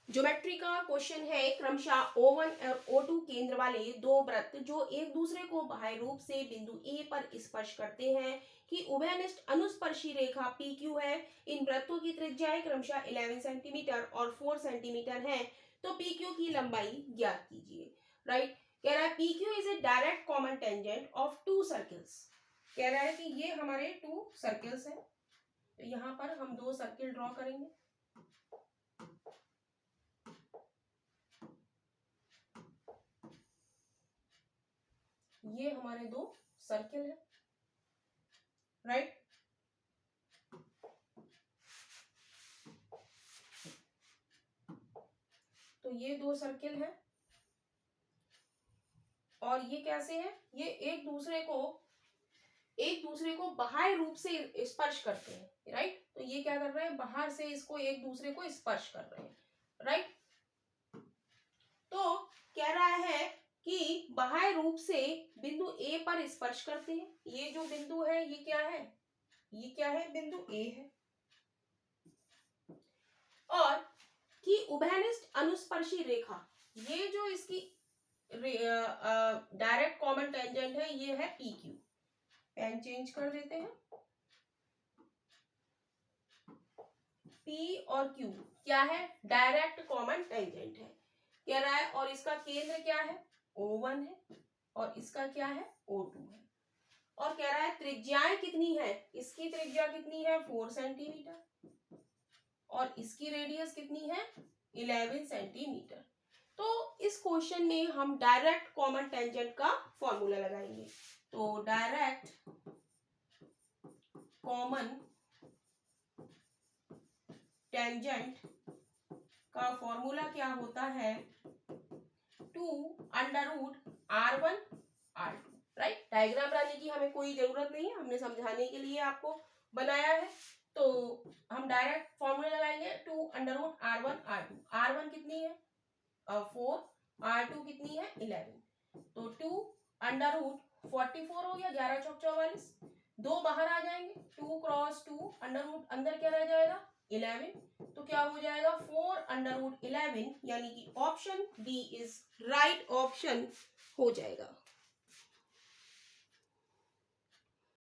Geometry का question है, क्रमशः O1 और O2 केंद्र वाले दो वृत्त जो एक दूसरे को बाह्य रूप से बिंदु A पर स्पर्श करते हैं कि उभयनिष्ठ अनुस्पर्शी रेखा PQ है। इन वृत्तों की त्रिज्याएं क्रमशः 11 सेंटीमीटर और 4 सेंटीमीटर है। तो PQ की लंबाई ज्ञात कीजिए। राइट, कह रहा है PQ is a direct common tangent of to circles. कह रहा है कि ये हमारे टू सर्कल्स हैं, तो यहाँ पर हम दो सर्किल ड्रॉ करेंगे। ये हमारे दो सर्किल है। राइट, तो ये दो सर्किल है और ये कैसे है, ये एक दूसरे को बाह्य रूप से स्पर्श करते हैं। राइट, तो ये क्या कर रहे हैं, बाहर से इसको एक दूसरे को स्पर्श कर रहे हैं। राइट, तो कह रहा है कि बाह्य रूप से बिंदु ए पर स्पर्श करते हैं। ये जो बिंदु है ये क्या है, ये क्या है, बिंदु ए है। और कि उभयनिष्ठ अनुस्पर्शी रेखा, ये जो इसकी डायरेक्ट कॉमन टेंजेंट है ये है PQ। पेन चेंज कर देते हैं। P और Q क्या है, डायरेक्ट कॉमन टेंजेंट है कह रहा है। और इसका केंद्र क्या है, O1 है और इसका क्या है, O2 है। और कह रहा है त्रिज्याएं कितनी है, इसकी त्रिज्या कितनी है 4 सेंटीमीटर और इसकी रेडियस कितनी है 11 सेंटीमीटर। तो इस क्वेश्चन में हम डायरेक्ट कॉमन टेंजेंट का फॉर्मूला लगाएंगे। तो डायरेक्ट कॉमन टेंजेंट का फॉर्मूला क्या होता है, 2√R1 R2। राइट, डायग्राम बनाने की हमें कोई जरूरत नहीं है, हमने समझाने के लिए आपको बनाया है। तो हम डायरेक्ट फॉर्मूला लगाएंगे 2√R1 R2। R1 कितनी है 4, R2 कितनी है 11। तो 2√44 हो गया, 11 चौक 44, दो बाहर आ जाएंगे, 2 क्रॉस 2 अंदर क्या रह जाएगा 11। तो क्या हो जाएगा 4√11, यानी कि option D is right option हो जाएगा।